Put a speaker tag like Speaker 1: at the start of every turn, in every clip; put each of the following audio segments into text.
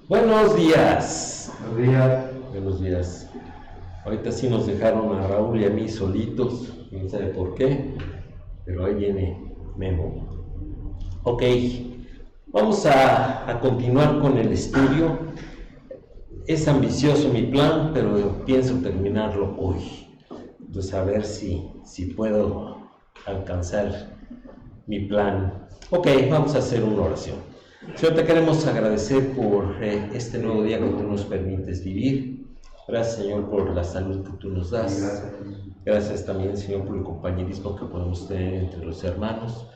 Speaker 1: Buenos días.
Speaker 2: Buenos días.
Speaker 1: Buenos días. Ahorita sí nos dejaron a Raúl y a mí solitos, quién sabe por qué, pero ahí viene Memo. Ok, vamos a continuar con el estudio. Es ambicioso mi plan, pero pienso terminarlo hoy. Entonces a ver si puedo alcanzar mi plan. Ok, vamos a hacer una oración. Señor, te queremos agradecer por este nuevo día que tú nos permites vivir. Gracias, Señor, por la salud que tú nos das. Gracias también, Señor, por el compañerismo que podemos tener entre los hermanos.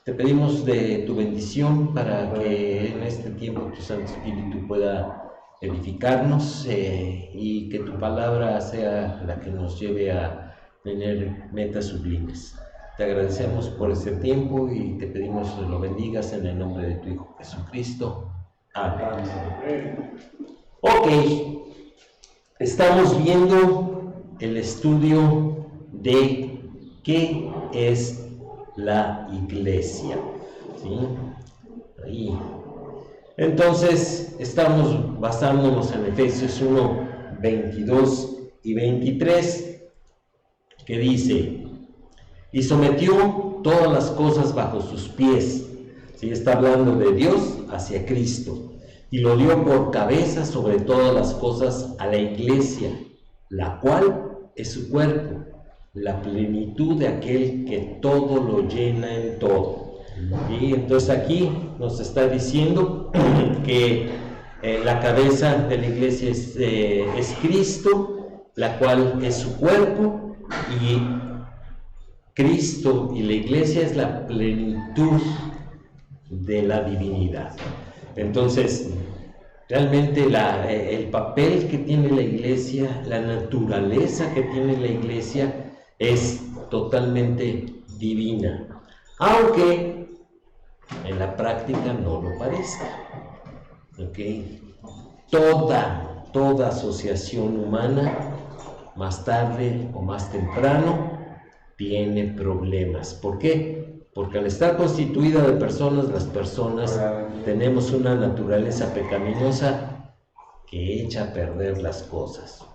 Speaker 1: Te pedimos de tu bendición para que en este tiempo tu Santo Espíritu pueda edificarnos y que tu palabra sea la que nos lleve a tener metas sublimes. Te agradecemos por este tiempo y te pedimos que lo bendigas en el nombre de tu Hijo Jesucristo. Amén. Ok, estamos viendo el estudio de qué es la iglesia. ¿Sí? Ahí. Entonces, estamos basándonos en Efesios 1, 22 y 23, que dice: y sometió todas las cosas bajo sus pies. ¿Sí? Está hablando de Dios hacia Cristo. Y lo dio por cabeza sobre todas las cosas a la iglesia, la cual es su cuerpo, la plenitud de aquel que todo lo llena en todo. Y entonces aquí nos está diciendo que la cabeza de la iglesia es Cristo, la cual es su cuerpo, y Cristo y la iglesia es la plenitud de la divinidad. Entonces, realmente el papel que tiene la iglesia, la naturaleza que tiene la iglesia es totalmente divina, aunque en la práctica no lo parezca. ¿Okay? Toda asociación humana, más tarde o más temprano, tiene problemas. ¿Por qué? Porque al estar constituida de personas, las personas tenemos una naturaleza pecaminosa que echa a perder las cosas.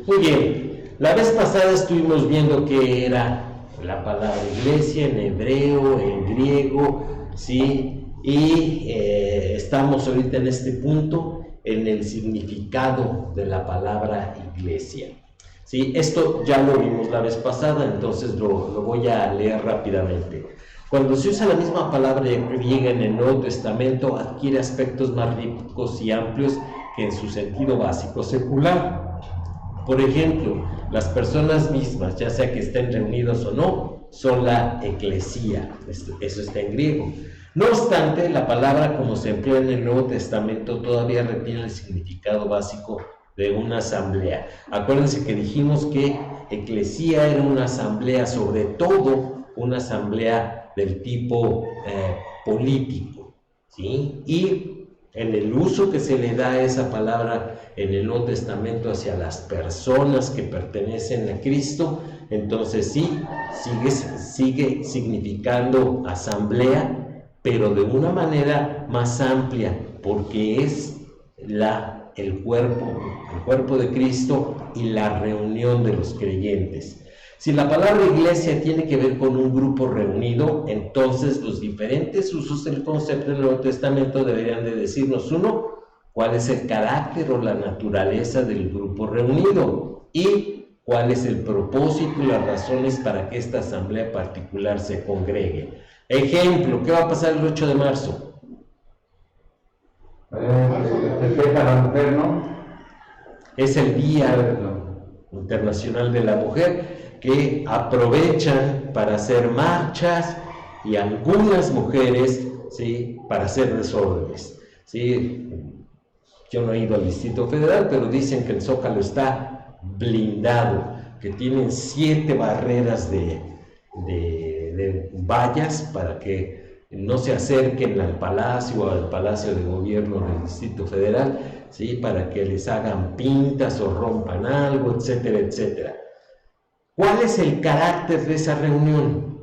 Speaker 1: Muy bien, la vez pasada estuvimos viendo qué era la palabra iglesia en hebreo, en griego, ¿sí? Y estamos ahorita en este punto en el significado de la palabra iglesia. Sí, esto ya lo vimos la vez pasada, entonces lo voy a leer rápidamente. Cuando se usa la misma palabra griega en el Nuevo Testamento, adquiere aspectos más ricos y amplios que en su sentido básico secular. Por ejemplo, las personas mismas, ya sea que estén reunidos o no, son la eclesía. Eso está en griego. No obstante, la palabra como se emplea en el Nuevo Testamento todavía retiene el significado básico de una asamblea. Acuérdense que dijimos que eclesía era una asamblea, sobre todo una asamblea del tipo político, ¿sí? Y en el uso que se le da a esa palabra en el Nuevo Testamento hacia las personas que pertenecen a Cristo, entonces sí, sigue significando asamblea, pero de una manera más amplia, porque es el cuerpo de Cristo y la reunión de los creyentes. Si la palabra iglesia tiene que ver con un grupo reunido, entonces los diferentes usos del concepto del Nuevo Testamento deberían de decirnos: uno, cuál es el carácter o la naturaleza del grupo reunido, y cuál es el propósito y las razones para que esta asamblea particular se congregue. Ejemplo, ¿qué va a pasar el 8 de marzo?
Speaker 2: Festeja la mujer, ¿no?
Speaker 1: Es el Día Internacional de la Mujer, que aprovechan para hacer marchas, y algunas mujeres, ¿sí?, para hacer desórdenes, ¿sí? Yo no he ido al Distrito Federal, pero dicen que el Zócalo está blindado, que tienen 7 barreras de vallas para que no se acerquen al Palacio o al Palacio de Gobierno del Distrito Federal, ¿sí?, para que les hagan pintas o rompan algo, etcétera, etcétera. ¿Cuál es el carácter de esa reunión?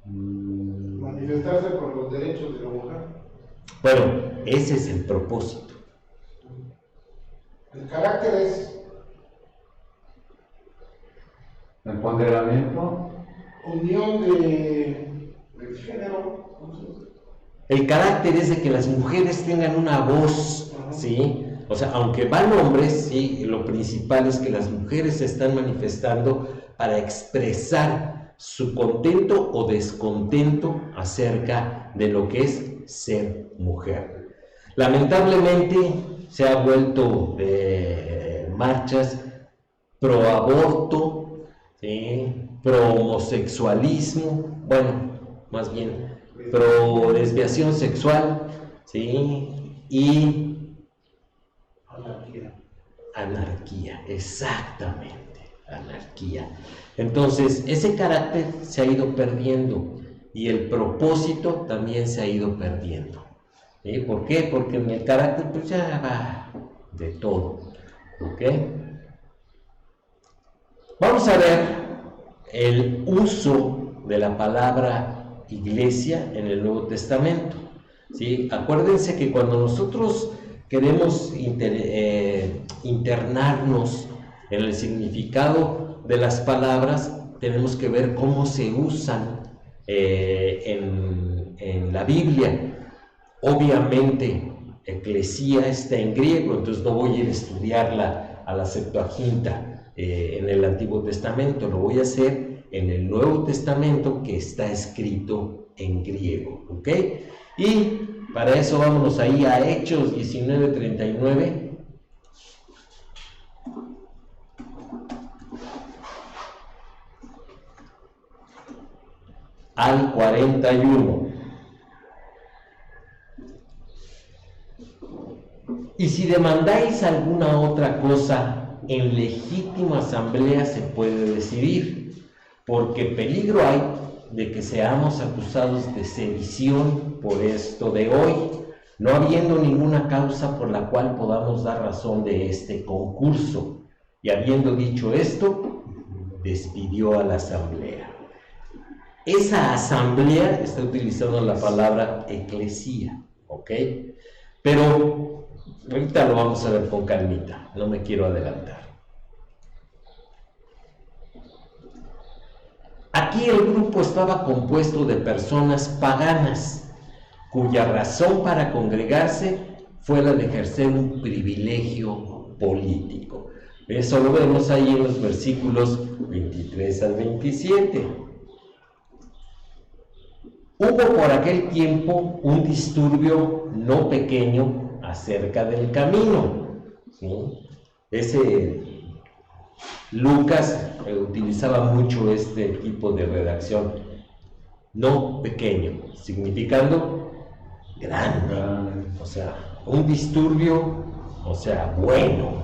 Speaker 3: Manifestarse por los derechos de la mujer.
Speaker 1: Bueno, Ese es el propósito.
Speaker 3: El carácter es
Speaker 2: empoderamiento,
Speaker 3: unión del género.
Speaker 1: El carácter es de que las mujeres tengan una voz, ¿sí? O sea, aunque van hombres, sí, lo principal es que las mujeres se están manifestando para expresar su contento o descontento acerca de lo que es ser mujer. Lamentablemente se ha vuelto marchas pro aborto, ¿sí? Pro homosexualismo, bueno, más bien pro desviación sexual, ¿sí? Y anarquía, exactamente, anarquía. Entonces, ese carácter se ha ido perdiendo y el propósito también se ha ido perdiendo. ¿Sí? ¿Por qué? Porque en el carácter pues ya va de todo. ¿Ok? Vamos a ver el uso de la palabra iglesia en el Nuevo Testamento. ¿Sí? Acuérdense que cuando nosotros queremos internarnos en el significado de las palabras, tenemos que ver cómo se usan en la Biblia. Obviamente, eclesía está en griego, entonces no voy a ir a estudiarla a la Septuaginta en el Antiguo Testamento, lo voy a hacer en el Nuevo Testamento que está escrito en griego, ¿ok? Y para eso vámonos ahí a Hechos 19:39. Al 41. Y si demandáis alguna otra cosa, en legítima asamblea se puede decidir, porque peligro hay de que seamos acusados de sedición por esto de hoy, no habiendo ninguna causa por la cual podamos dar razón de este concurso. Y habiendo dicho esto, despidió a la asamblea. Esa asamblea está utilizando la palabra eclesía, ¿ok? Pero ahorita lo vamos a ver con calmita, no me quiero adelantar. Aquí el grupo estaba compuesto de personas paganas, cuya razón para congregarse fue la de ejercer un privilegio político. Eso lo vemos ahí en los versículos 23 al 27. Hubo por aquel tiempo un disturbio no pequeño acerca del camino, ¿sí? Lucas utilizaba mucho este tipo de redacción, no pequeño, significando grande, o sea, un disturbio, o sea, bueno.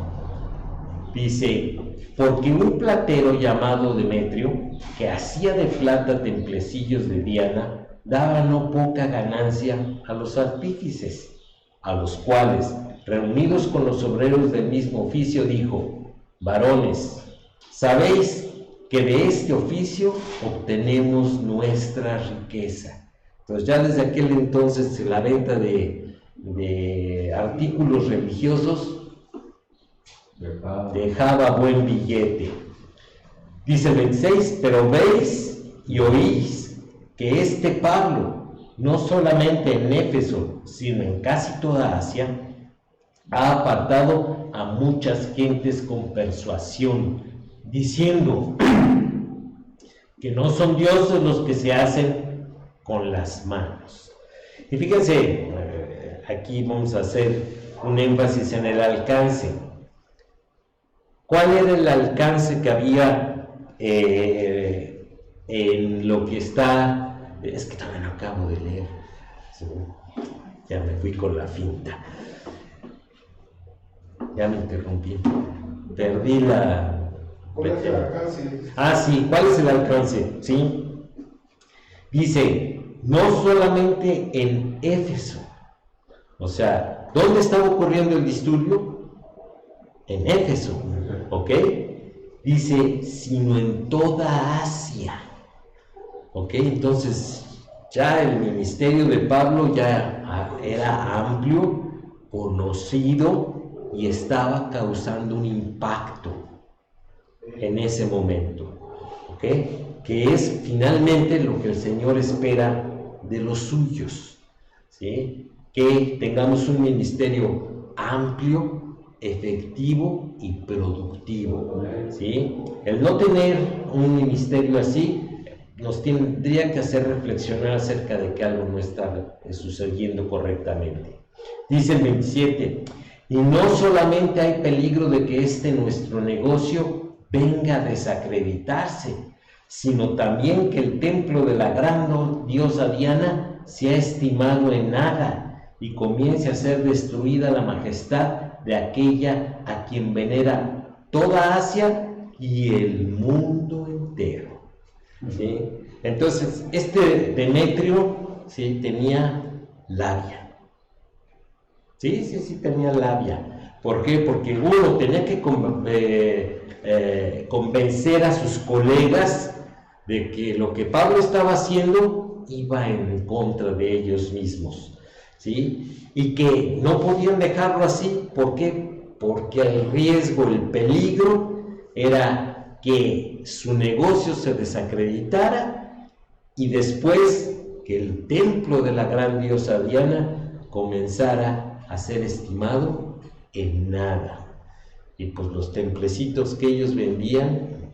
Speaker 1: Dice, porque un platero llamado Demetrio, que hacía de plata templecillos de Diana, daba no poca ganancia a los artífices, a los cuales, reunidos con los obreros del mismo oficio, dijo, varones, sabéis que de este oficio obtenemos nuestra riqueza. Entonces ya desde aquel entonces la venta de artículos religiosos dejaba buen billete. Dice el 26, pero veis y oís que este Pablo, no solamente en Éfeso, sino en casi toda Asia, ha apartado a muchas gentes con persuasión, diciendo que no son dioses los que se hacen con las manos. Y fíjense, aquí vamos a hacer un énfasis en el alcance. ¿Cuál era el alcance que había en lo que está? Es que todavía no acabo de leer, ¿sí? Ya me fui con la finta, ya me interrumpí, perdí la...
Speaker 3: ¿Cuál es el alcance?
Speaker 1: Ah, sí, ¿cuál es el alcance? ¿Sí? Dice, no solamente en Éfeso, o sea, ¿dónde estaba ocurriendo el disturbio? En Éfeso, ¿ok? Dice, sino en toda Asia, ¿ok? Entonces, ya el ministerio de Pablo ya era amplio, conocido y estaba causando un impacto en ese momento, ¿ok? Que es finalmente lo que el Señor espera de los suyos, ¿sí? Que tengamos un ministerio amplio, efectivo y productivo, ¿sí? El no tener un ministerio así nos tendría que hacer reflexionar acerca de que algo no está sucediendo correctamente. Dice el 27, y no solamente hay peligro de que nuestro negocio venga a desacreditarse, sino también que el templo de la gran diosa Diana sea estimado en nada y comience a ser destruida la majestad de aquella a quien venera toda Asia y el mundo entero. ¿Sí? Entonces, Demetrio, ¿sí?, tenía labia. Sí, tenía labia. ¿Por qué? Porque uno tenía que convencer a sus colegas de que lo que Pablo estaba haciendo iba en contra de ellos mismos, ¿sí? Y que no podían dejarlo así. ¿Por qué? Porque el riesgo, el peligro era que su negocio se desacreditara y después que el templo de la gran diosa Diana comenzara a ser estimado en nada. Y pues los templecitos que ellos vendían,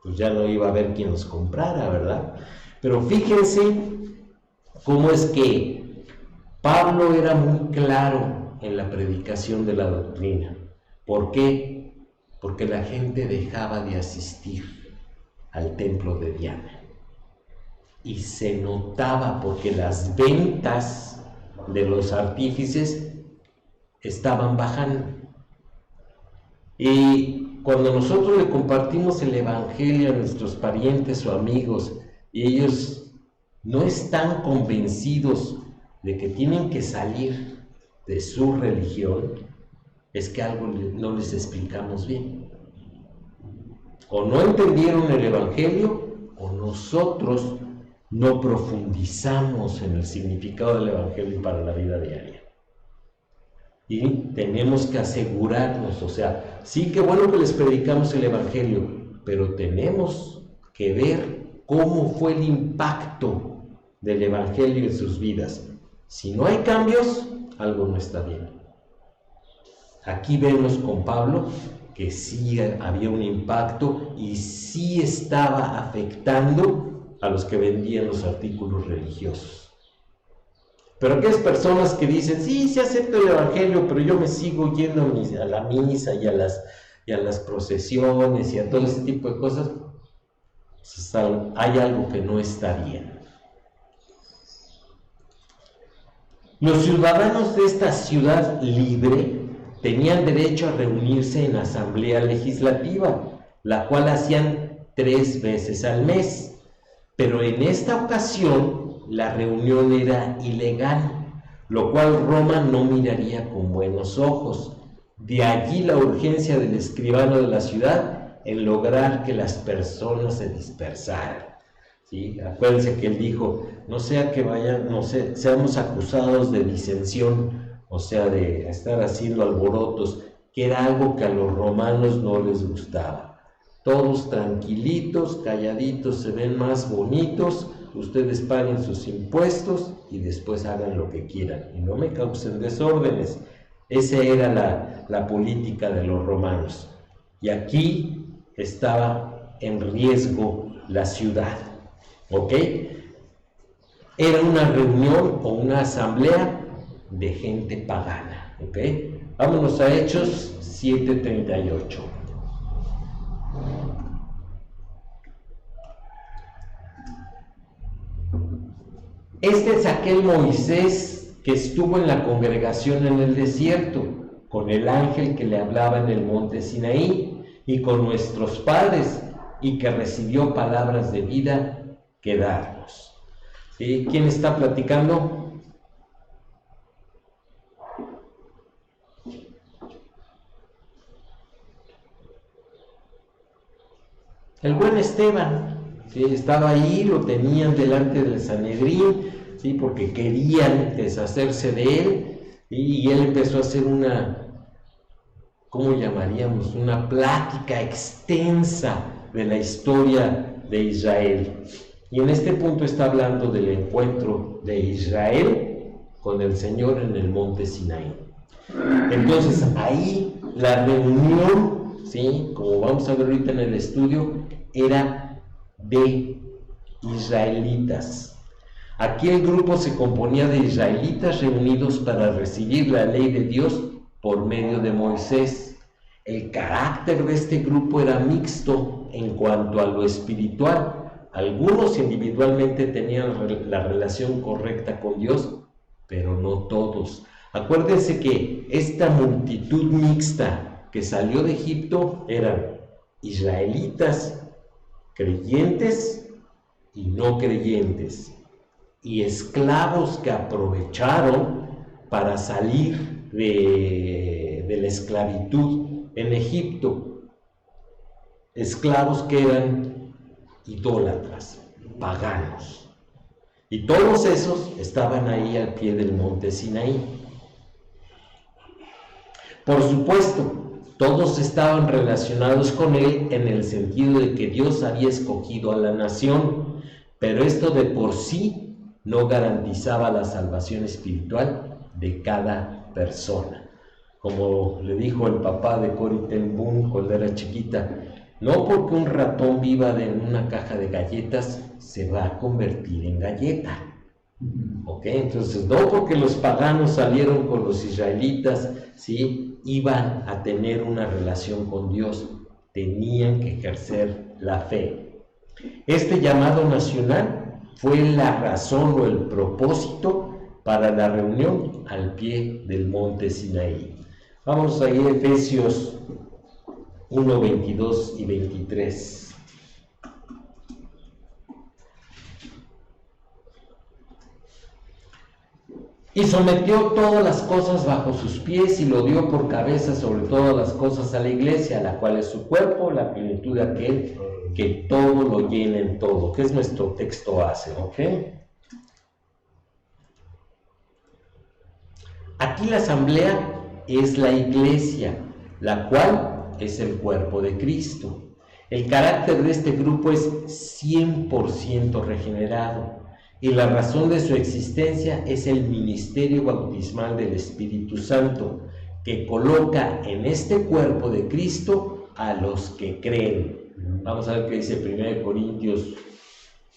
Speaker 1: pues ya no iba a haber quien los comprara, ¿verdad? Pero fíjense cómo es que Pablo era muy claro en la predicación de la doctrina. ¿Por qué? Porque la gente dejaba de asistir al templo de Diana. Y se notaba porque las ventas de los artífices estaban bajando. Y cuando nosotros le compartimos el evangelio a nuestros parientes o amigos y ellos no están convencidos de que tienen que salir de su religión, es que algo no les explicamos bien. O no entendieron el evangelio o nosotros no profundizamos en el significado del evangelio para la vida diaria. Y tenemos que asegurarnos, o sea, sí que bueno que les predicamos el evangelio, pero tenemos que ver cómo fue el impacto del evangelio en sus vidas. Si no hay cambios, algo no está bien. Aquí vemos con Pablo que sí había un impacto y sí estaba afectando a los que vendían los artículos religiosos. Pero aquellas personas que dicen, sí acepto el evangelio, pero yo me sigo yendo a la misa y a las procesiones y a todo ese tipo de cosas, pues hay algo que no está bien. Los ciudadanos de esta ciudad libre tenían derecho a reunirse en asamblea legislativa, la cual hacían 3 veces al mes, pero en esta ocasión la reunión era ilegal, lo cual Roma no miraría con buenos ojos. De allí la urgencia del escribano de la ciudad en lograr que las personas se dispersaran. ¿Sí? Acuérdense que él dijo, no sea que seamos acusados de disensión, o sea, de estar haciendo alborotos, que era algo que a los romanos no les gustaba. Todos tranquilitos, calladitos, se ven más bonitos, ustedes paguen sus impuestos y después hagan lo que quieran y no me causen desórdenes. Esa era la política de los romanos. Y aquí estaba en riesgo la ciudad. ¿Ok? Era una reunión o una asamblea de gente pagana. ¿Ok? Vámonos a Hechos 7:38. Este es aquel Moisés que estuvo en la congregación en el desierto, con el ángel que le hablaba en el monte Sinaí, y con nuestros padres, y que recibió palabras de vida que darnos. ¿Sí? ¿Quién está platicando? El buen Esteban. Sí, estaba ahí, lo tenían delante del Sanedrín, ¿sí? Porque querían deshacerse de él, y él empezó a hacer ¿cómo llamaríamos? Una plática extensa de la historia de Israel. Y en este punto está hablando del encuentro de Israel con el Señor en el monte Sinaí. Entonces ahí la reunión, ¿sí? Como vamos a ver ahorita en el estudio, era de israelitas. Aquí el grupo se componía de israelitas reunidos para recibir la ley de Dios por medio de Moisés. El carácter de este grupo era mixto en cuanto a lo espiritual. Algunos individualmente tenían la relación correcta con Dios, pero no todos. Acuérdense que esta multitud mixta que salió de Egipto eran israelitas, creyentes y no creyentes, y esclavos que aprovecharon para salir de la esclavitud en Egipto, esclavos que eran idólatras, paganos, y todos esos estaban ahí al pie del monte Sinaí. Por supuesto, todos estaban relacionados con él en el sentido de que Dios había escogido a la nación, pero esto de por sí no garantizaba la salvación espiritual de cada persona. Como le dijo el papá de Corrie ten Boom cuando era chiquita, no porque un ratón viva en una caja de galletas se va a convertir en galleta. ¿Ok? Entonces, no porque los paganos salieron con los israelitas, ¿sí?, iban a tener una relación con Dios, tenían que ejercer la fe. Este llamado nacional fue la razón o el propósito para la reunión al pie del monte Sinaí. Vamos a ir a Efesios 1, 22 y 23. Y sometió todas las cosas bajo sus pies y lo dio por cabeza sobre todas las cosas a la iglesia, la cual es su cuerpo, la plenitud de aquel que todo lo llena en todo, que es nuestro texto base, ¿ok? Aquí la asamblea es la iglesia, la cual es el cuerpo de Cristo. El carácter de este grupo es 100% regenerado. Y la razón de su existencia es el ministerio bautismal del Espíritu Santo, que coloca en este cuerpo de Cristo a los que creen. Vamos a ver qué dice 1 Corintios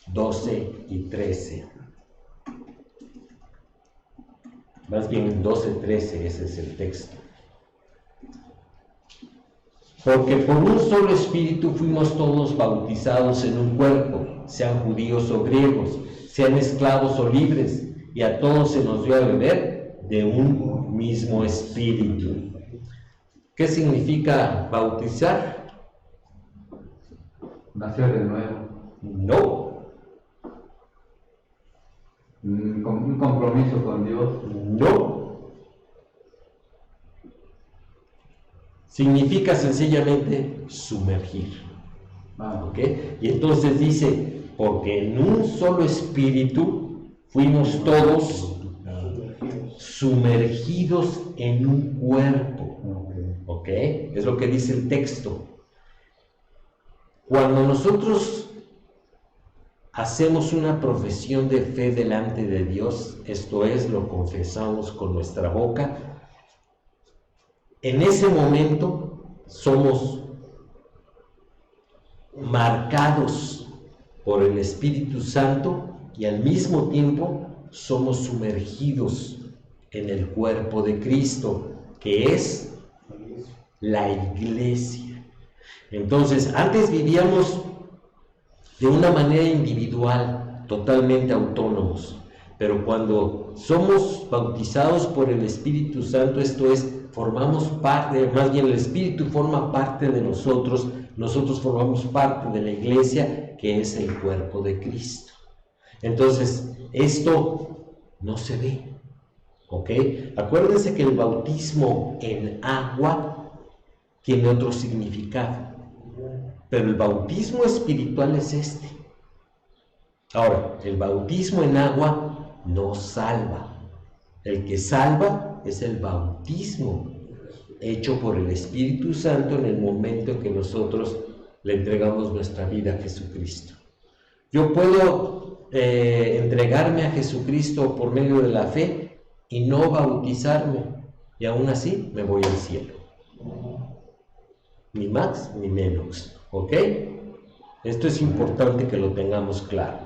Speaker 1: 12 y 13. Más bien 12, 13, ese es el texto. Porque por un solo espíritu fuimos todos bautizados en un cuerpo, sean judíos o griegos, sean esclavos o libres, y a todos se nos dio a beber de un mismo espíritu. ¿Qué significa bautizar?
Speaker 2: Nacer de nuevo.
Speaker 1: No.
Speaker 2: Un compromiso con Dios.
Speaker 1: No. Significa sencillamente sumergir. ¿Ok? Y entonces dice, porque en un solo espíritu fuimos todos sumergidos en un cuerpo. ¿Ok? Es lo que dice el texto. Cuando nosotros hacemos una profesión de fe delante de Dios, esto es, lo confesamos con nuestra boca, en ese momento somos marcados por el Espíritu Santo y al mismo tiempo somos sumergidos en el cuerpo de Cristo, que es la iglesia. Entonces, antes vivíamos de una manera individual, totalmente autónomos, pero cuando somos bautizados por el Espíritu Santo, esto es, formamos parte, más bien el Espíritu forma parte de nosotros, nosotros formamos parte de la iglesia, que es el cuerpo de Cristo. Entonces, esto no se ve, ¿ok? Acuérdense que el bautismo en agua tiene otro significado, pero el bautismo espiritual es este. Ahora, el bautismo en agua no salva. El que salva es el bautismo hecho por el Espíritu Santo en el momento en que nosotros le entregamos nuestra vida a Jesucristo. Yo puedo entregarme a Jesucristo por medio de la fe y no bautizarme, y aún así me voy al cielo. Ni más ni menos, ¿ok? Esto es importante que lo tengamos claro.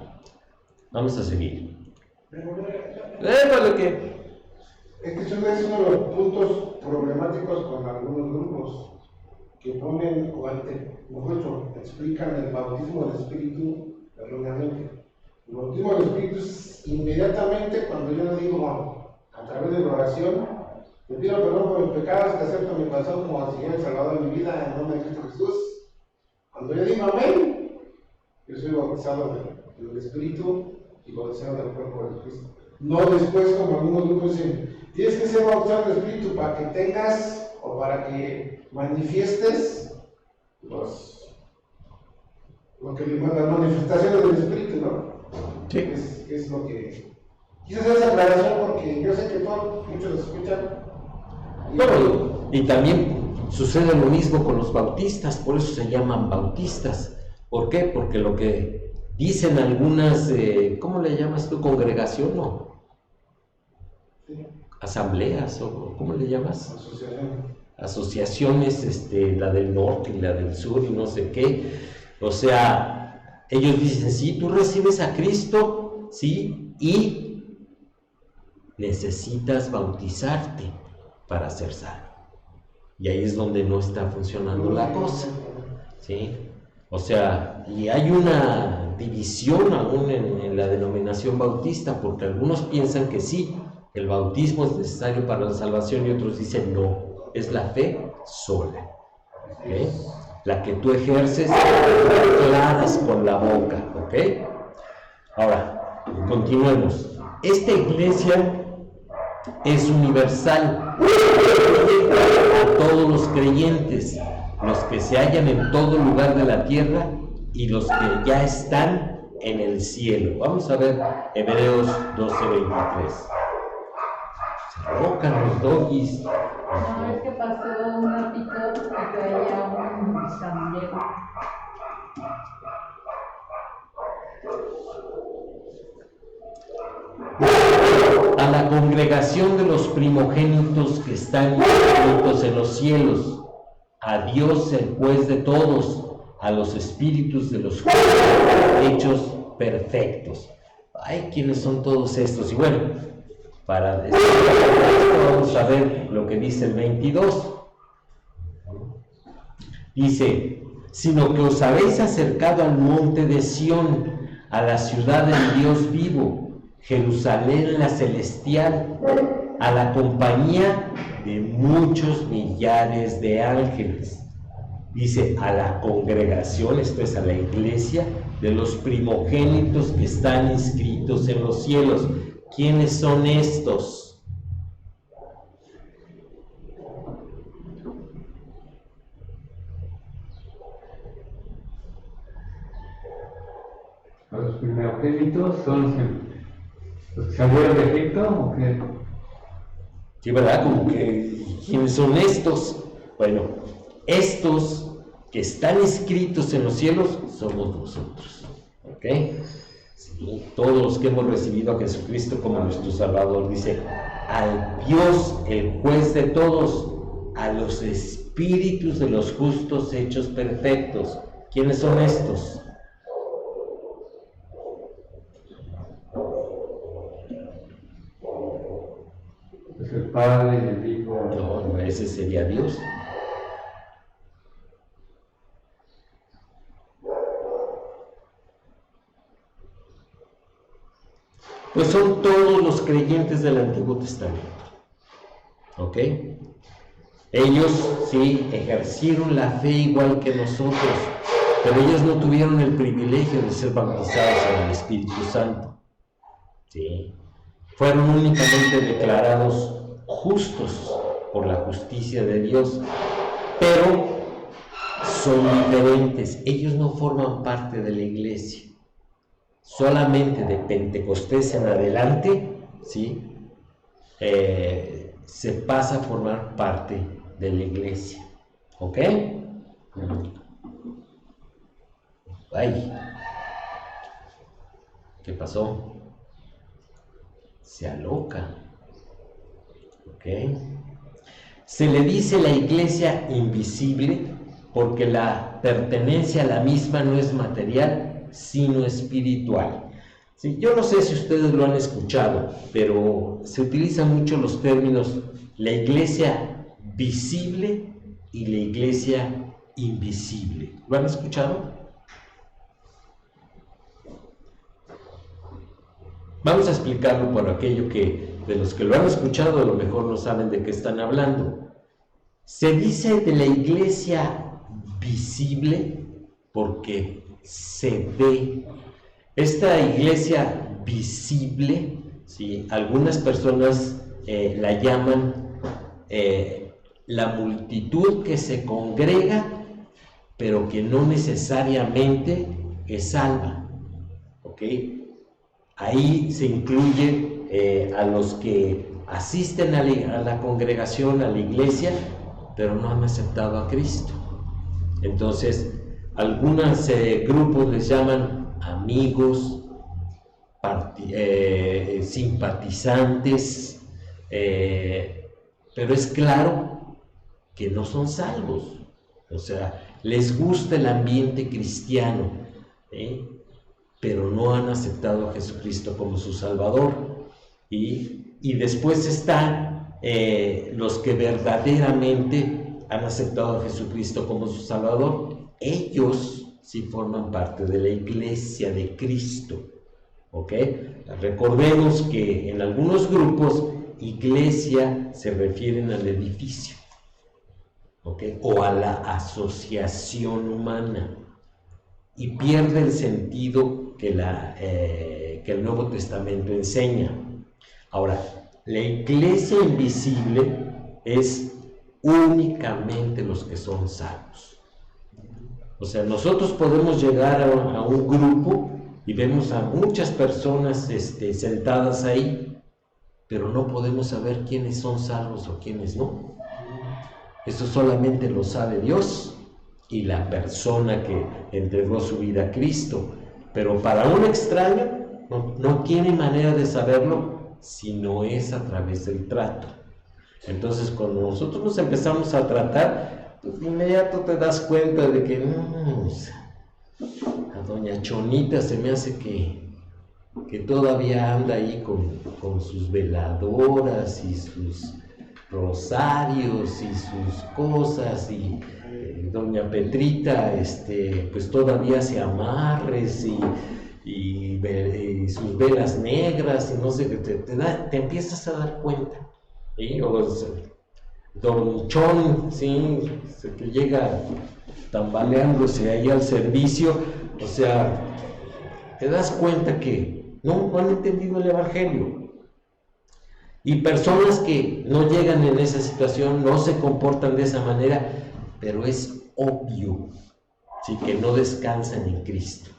Speaker 1: Vamos a seguir. Para que...
Speaker 3: Este es uno de los puntos problemáticos con algunos grupos que ponen, mejor dicho, explican el bautismo del Espíritu erróneamente. El bautismo del Espíritu es inmediatamente cuando yo le digo a través de la oración, te pido perdón por mis pecados, te acepto mi corazón como el Señor y Salvador de mi vida, en nombre de Cristo Jesús. Cuando yo digo amén, yo soy bautizado del Espíritu y bautizado del cuerpo de Cristo. No después, como algunos grupos dicen, tienes que ser bautizado del Espíritu para que tengas o para que manifiestes las manifestaciones del Espíritu, ¿no?
Speaker 1: Sí.
Speaker 3: Es lo que... Quise hacer esa aclaración porque yo sé que muchos lo escuchan.
Speaker 1: Bueno, y también sucede lo mismo con los bautistas, por eso se llaman bautistas. ¿Por qué? Porque lo que dicen algunas, ¿cómo le llamas tú? ¿Congregación? No.
Speaker 3: Sí.
Speaker 1: ¿Asambleas? ¿O cómo le llamas? Asociaciones, la del norte y la del sur y no sé qué. O sea, ellos dicen, sí, tú recibes a Cristo, sí, y necesitas bautizarte para ser salvo. Y ahí es donde no está funcionando la cosa, ¿sí? O sea, y hay una división aún en la denominación bautista, porque algunos piensan que sí, el bautismo es necesario para la salvación y otros dicen no, es la fe sola, ¿okay? La que tú ejerces, declaras con la boca, ¿ok? Ahora, continuemos. Esta iglesia es universal a todos los creyentes, los que se hallan en todo lugar de la tierra y los que ya están en el cielo. Vamos a ver Hebreos 12:23. Se rocan los doggies.
Speaker 4: No, es que pasó un ratito y traía un sandero.
Speaker 1: A la congregación de los primogénitos que están inscritos en los cielos, a Dios el juez de todos, a los espíritus de los justos hechos perfectos. Ay, ¿quiénes son todos estos? Y bueno, para decir esto, vamos a ver lo que dice el 22. Dice, sino que os habéis acercado al monte de Sión, a la ciudad del Dios vivo, Jerusalén la celestial, a la compañía de muchos millares de ángeles. Dice, a la congregación, esto es a la iglesia, de los primogénitos que están inscritos en los cielos. ¿Quiénes son estos?
Speaker 2: Los primogénitos son los que salieron de Egipto, ¿o qué?
Speaker 1: Sí, ¿verdad? Como que, ¿quiénes son estos? Bueno, estos que están inscritos en los cielos somos nosotros, ¿ok? Sí, todos los que hemos recibido a Jesucristo como nuestro Salvador, dice, al Dios, el juez de todos, a los espíritus de los justos hechos perfectos. ¿Quiénes son estos?
Speaker 2: Pues el Padre y el Hijo.
Speaker 1: No, ese sería Dios. Pues son todos los creyentes del Antiguo Testamento, ¿ok? Ellos sí ejercieron la fe igual que nosotros, pero ellos no tuvieron el privilegio de ser bautizados en el Espíritu Santo, ¿sí? Fueron únicamente declarados justos por la justicia de Dios, pero son diferentes. Ellos no forman parte de la iglesia. solamente de Pentecostés en adelante, ¿sí? Se pasa a formar parte de la iglesia. ¿Ok? Ay, ¿qué pasó? Se aloca. ¿Ok? Se le dice la iglesia invisible porque la pertenencia a la misma no es material, sino espiritual. Sí, yo no sé si ustedes lo han escuchado, pero se utilizan mucho los términos la iglesia visible y la iglesia invisible. ¿Lo han escuchado? Vamos a explicarlo por aquello que de los que lo han escuchado a lo mejor no saben de qué están hablando. Se dice de la iglesia visible porque se ve. Esta iglesia visible, ¿sí? Algunas personas la llaman la multitud que se congrega, pero que no necesariamente es salva. ¿Ok? Ahí se incluye a los que asisten a la congregación, a la iglesia, pero no han aceptado a Cristo. Entonces, algunos grupos les llaman amigos, simpatizantes, pero es claro que no son salvos. O sea, les gusta el ambiente cristiano, pero no han aceptado a Jesucristo como su Salvador. Y después están los que verdaderamente han aceptado a Jesucristo como su Salvador. Ellos sí forman parte de la iglesia de Cristo. ¿Ok? Recordemos que en algunos grupos iglesia se refieren al edificio, ¿ok? O a la asociación humana, y pierde el sentido que el Nuevo Testamento enseña. Ahora, la iglesia invisible es únicamente los que son salvos. O sea, nosotros podemos llegar a un grupo y vemos a muchas personas sentadas ahí, pero no podemos saber quiénes son salvos o quiénes no. Eso solamente lo sabe Dios y la persona que entregó su vida a Cristo. Pero para un extraño no tiene manera de saberlo si no es a través del trato. Entonces, cuando nosotros nos empezamos a tratar, pues de inmediato te das cuenta de que a doña Chonita se me hace que todavía anda ahí con sus veladoras y sus rosarios y sus cosas, y doña Petrita pues todavía hace amarres y sus velas negras y no sé qué, te empiezas a dar cuenta, ¿sí? O don Chon, ¿sí? Que llega tambaleándose ahí al servicio, o sea, te das cuenta que no han entendido el Evangelio. Y personas que no llegan en esa situación, no se comportan de esa manera, pero es obvio, ¿sí? Que no descansan en Cristo,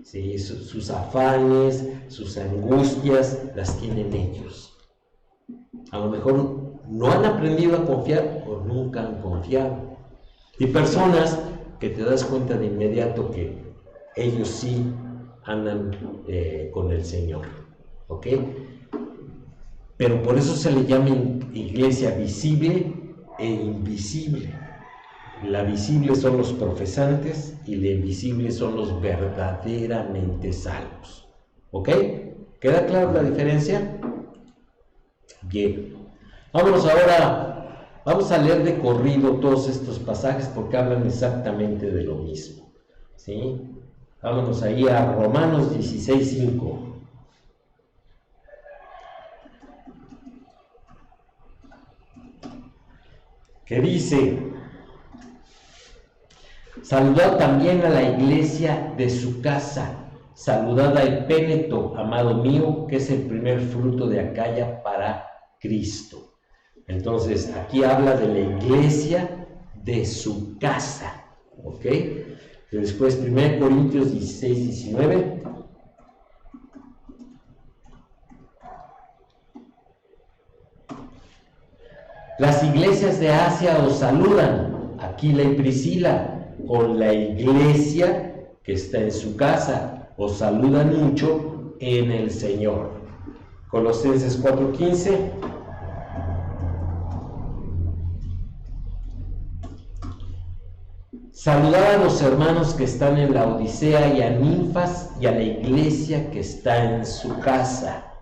Speaker 1: ¿sí? Sus afanes, sus angustias las tienen ellos. A lo mejor no han aprendido a confiar o nunca han confiado. Y personas que te das cuenta de inmediato que ellos sí andan con el Señor, ¿ok? Pero por eso se le llama iglesia visible e invisible. La visible son los profesantes y la invisible son los verdaderamente salvos. ¿Ok? ¿Queda clara la diferencia? Bien. Vámonos ahora, vamos a leer de corrido todos estos pasajes porque hablan exactamente de lo mismo. ¿Sí? Vámonos ahí a Romanos 16:5. Que dice: saludad también a la iglesia de su casa, saludad a Epéneto, amado mío, que es el primer fruto de Acaya para Cristo. Entonces, aquí habla de la iglesia de su casa, ¿ok? Después, 1 Corintios 16:19. Las iglesias de Asia os saludan, Aquila y Priscila, con la iglesia que está en su casa, os saludan mucho en el Señor. Colosenses 4:15. Saludad a los hermanos que están en la Odisea y a Ninfas y a la iglesia que está en su casa.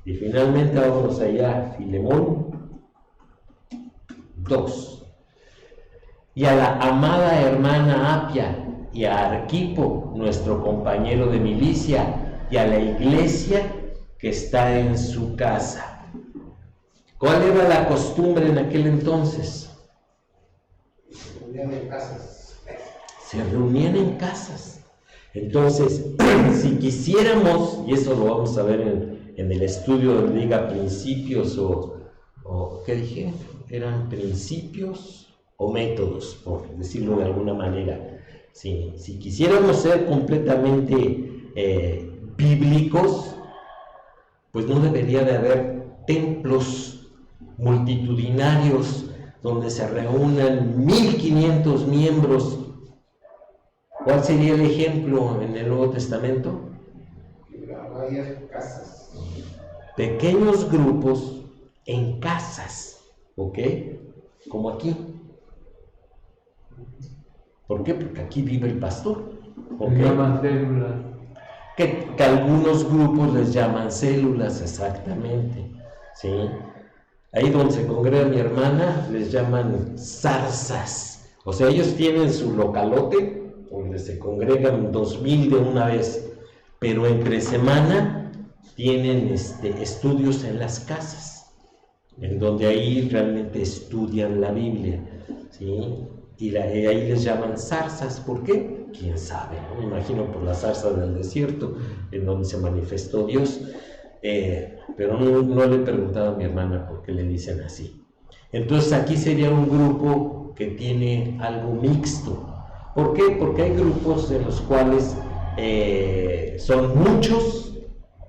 Speaker 1: Y finalmente vámonos allá, Filemón 2. Y a la amada hermana Apia y a Arquipo, nuestro compañero de milicia, y a la iglesia que está en su casa. ¿Cuál era la costumbre en aquel entonces?
Speaker 3: Se reunían en casas.
Speaker 1: Se reunían en casas. Entonces, si quisiéramos, y eso lo vamos a ver en el estudio donde diga principios o ¿qué dije? Eran principios o métodos, por decirlo de alguna manera. Si quisiéramos ser completamente bíblicos, pues no debería de haber templos multitudinarios donde se reúnan 1500 miembros. ¿Cuál sería el ejemplo en el Nuevo Testamento?
Speaker 3: Varias casas.
Speaker 1: Pequeños grupos en casas, ¿ok? Como aquí. ¿Por qué? Porque aquí vive el pastor. ¿Ok?
Speaker 2: Se llaman células.
Speaker 1: Que algunos grupos les llaman células, exactamente. ¿Sí? Ahí donde se congrega mi hermana, les llaman zarzas. O sea, ellos tienen su localote donde se congregan 2000 de una vez, pero entre semana tienen estudios en las casas, en donde ahí realmente estudian la Biblia, ¿sí? Y ahí les llaman zarzas. ¿Por qué? Quién sabe, ¿no? Me imagino por la zarza del desierto, en donde se manifestó Dios, pero no le he preguntado a mi hermana por qué le dicen así. Entonces aquí sería un grupo que tiene algo mixto. ¿Por qué? Porque hay grupos en los cuales son muchos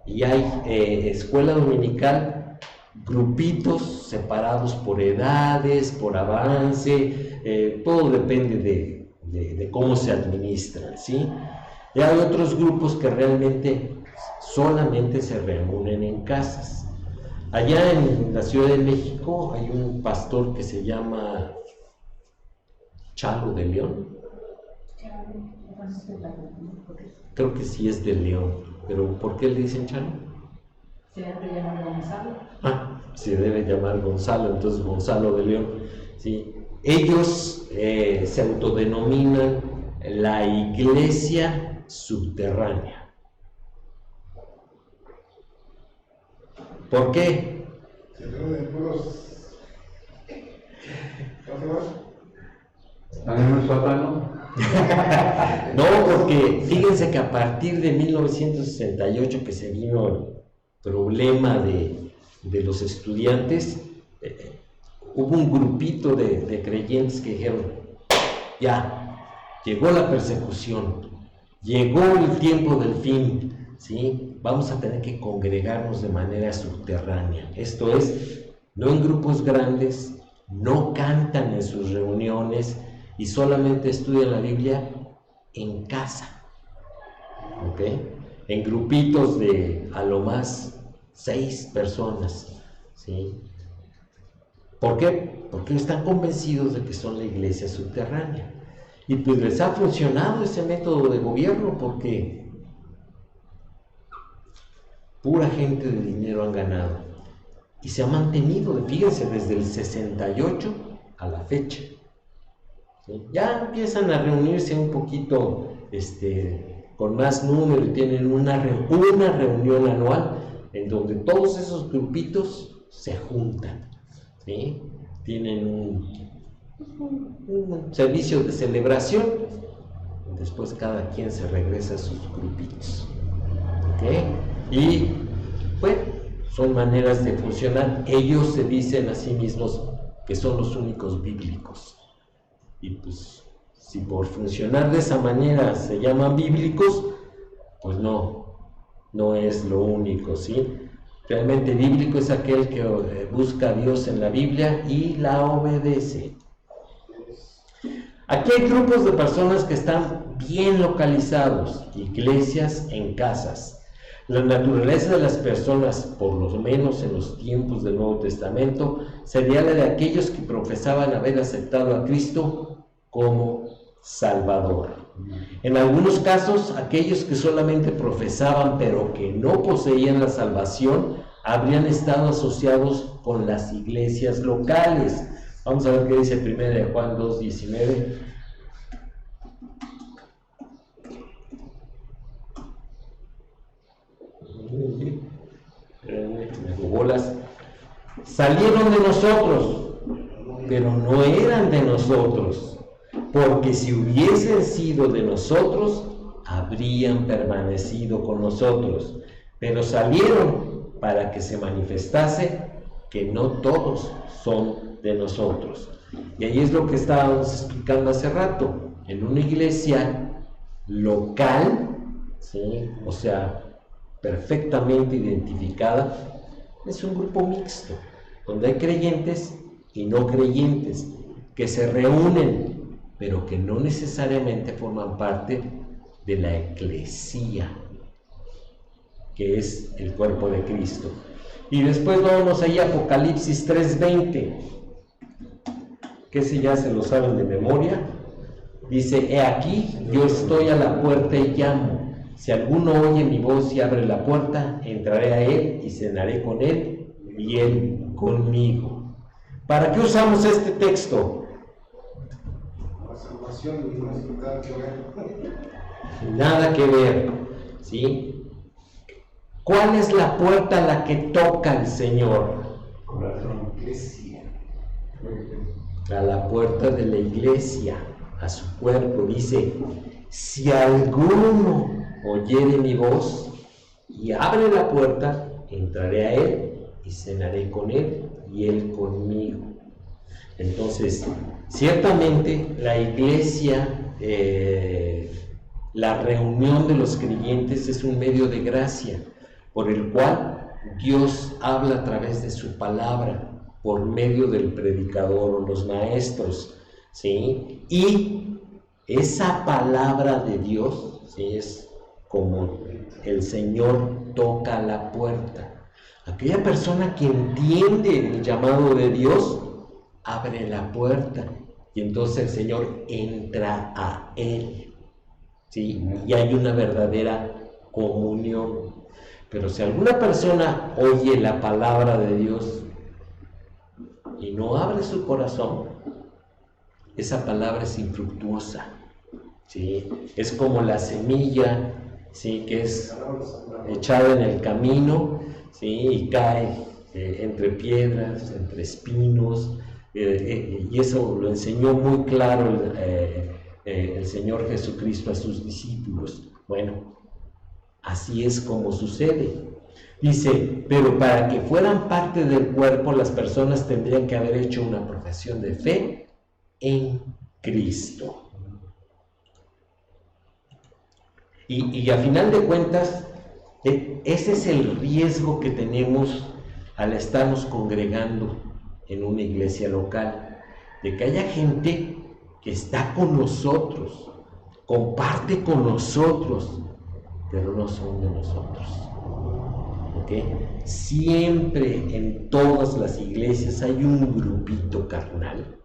Speaker 1: y hay escuela dominical, grupitos separados por edades, por avance, todo depende de cómo se administran, ¿sí? Y hay otros grupos que realmente solamente se reúnen en casas. Allá en la Ciudad de México hay un pastor que se llama Chalo de León. Creo que sí es de León, pero ¿por qué le dicen Chalo?
Speaker 4: Se debe llamar Gonzalo.
Speaker 1: Se debe llamar Gonzalo, entonces Gonzalo de León, ¿sí? Ellos se autodenominan la iglesia subterránea. ¿Por qué?
Speaker 3: Se reúnen puros. ¿Cómo se llama?
Speaker 2: ¿Están en un sótano?
Speaker 1: No, porque fíjense que a partir de 1968 que se vino el problema de los estudiantes, hubo un grupito de creyentes que dijeron, ya, llegó la persecución, llegó el tiempo del fin, ¿sí? Vamos a tener que congregarnos de manera subterránea. Esto es, no en grupos grandes, no cantan en sus reuniones y solamente estudian la Biblia en casa, ¿ok? En grupitos de a lo más 6 personas, ¿sí? ¿Por qué? Porque están convencidos de que son la iglesia subterránea. Y pues les ha funcionado ese método de gobierno porque pura gente de dinero han ganado. Y se ha mantenido, fíjense, desde el 68 a la fecha. ¿Sí? Ya empiezan a reunirse un poquito con más número y tienen una reunión anual en donde todos esos grupitos se juntan, ¿sí? Tienen un servicio de celebración, después cada quien se regresa a sus grupitos, ¿ok? Y bueno, son maneras de funcionar. Ellos se dicen a sí mismos que son los únicos bíblicos. Y pues, si por funcionar de esa manera se llaman bíblicos, pues no es lo único, ¿sí? Realmente bíblico es aquel que busca a Dios en la Biblia y la obedece. Aquí hay grupos de personas que están bien localizados, iglesias en casas. La naturaleza de las personas, por lo menos en los tiempos del Nuevo Testamento, sería la de aquellos que profesaban haber aceptado a Cristo como Salvador. En algunos casos, aquellos que solamente profesaban pero que no poseían la salvación, habrían estado asociados con las iglesias locales. Vamos a ver qué dice 1 Juan 2:19. Me jugó las. Salieron de nosotros, pero no eran de nosotros, porque si hubiesen sido de nosotros, habrían permanecido con nosotros, pero salieron para que se manifestase que no todos son de nosotros. Y ahí es lo que estábamos explicando hace rato. En una iglesia local, ¿sí? O sea, perfectamente identificada, es un grupo mixto, donde hay creyentes y no creyentes que se reúnen, pero que no necesariamente forman parte de la eclesía, que es el cuerpo de Cristo. Y después vamos ahí a Apocalipsis 3:20, que ese ya se lo saben de memoria. Dice: he aquí, yo estoy a la puerta y llamo. Si alguno oye mi voz y abre la puerta, entraré a él y cenaré con él y él conmigo. ¿Para qué usamos este texto?
Speaker 3: La salvación no es nada que ver.
Speaker 1: Nada que ver, ¿sí? ¿Cuál es la puerta a la que toca el Señor?
Speaker 2: Corazón.
Speaker 3: Iglesia.
Speaker 1: A la puerta de la iglesia, a su cuerpo. Dice: si alguno oyere mi voz y abre la puerta, entraré a él y cenaré con él y él conmigo. Entonces, ciertamente la iglesia, la reunión de los creyentes es un medio de gracia por el cual Dios habla a través de su palabra, por medio del predicador o los maestros, ¿sí? Y esa palabra de Dios, ¿sí?, es como el Señor toca la puerta. Aquella persona que entiende el llamado de Dios, abre la puerta y entonces el Señor entra a él, ¿sí? Y hay una verdadera comunión. Pero si alguna persona oye la palabra de Dios y no abre su corazón, esa palabra es infructuosa, ¿sí? Es como la semilla, ¿sí?, que es echada en el camino, ¿sí?, y cae entre piedras, entre espinos, y eso lo enseñó muy claro el Señor Jesucristo a sus discípulos. Bueno, así es como sucede. Dice: pero para que fueran parte del cuerpo, las personas tendrían que haber hecho una profesión de fe en Cristo. Y a final de cuentas, ese es el riesgo que tenemos al estarnos congregando en una iglesia local, de que haya gente que está con nosotros, comparte con nosotros, pero no son de nosotros. ¿Ok? Siempre en todas las iglesias hay un grupito carnal,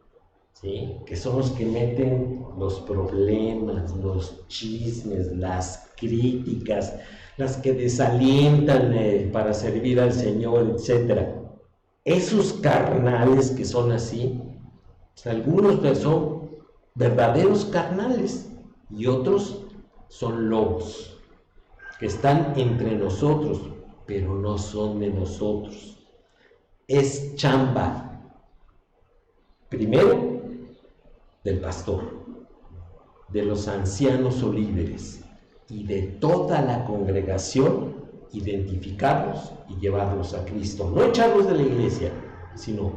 Speaker 1: ¿sí?, que son los que meten los problemas, los chismes, las críticas, las que desalientan para servir al Señor, etc. Esos carnales que son así, algunos son verdaderos carnales y otros son lobos que están entre nosotros, pero no son de nosotros. Es chamba, primero, del pastor, de los ancianos o líderes y de toda la congregación, identificarlos y llevarlos a Cristo. No echarlos de la iglesia, sino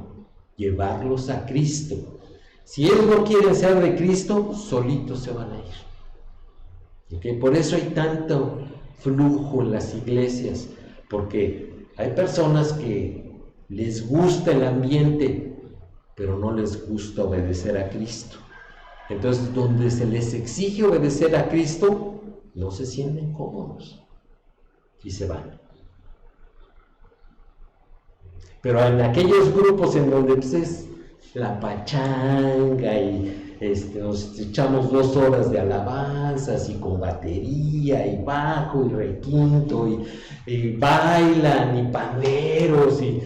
Speaker 1: llevarlos a Cristo. Si ellos no quieren ser de Cristo, solitos se van a ir. ¿Okay? Por eso hay tanto flujo en las iglesias, porque Hay personas que les gusta el ambiente, pero no les gusta obedecer a Cristo. Entonces, donde se les exige obedecer a Cristo, no se sienten cómodos y se van. Pero en aquellos grupos en donde pues, es la pachanga y nos echamos 2 horas de alabanzas y con batería y bajo y requinto y bailan y panderos y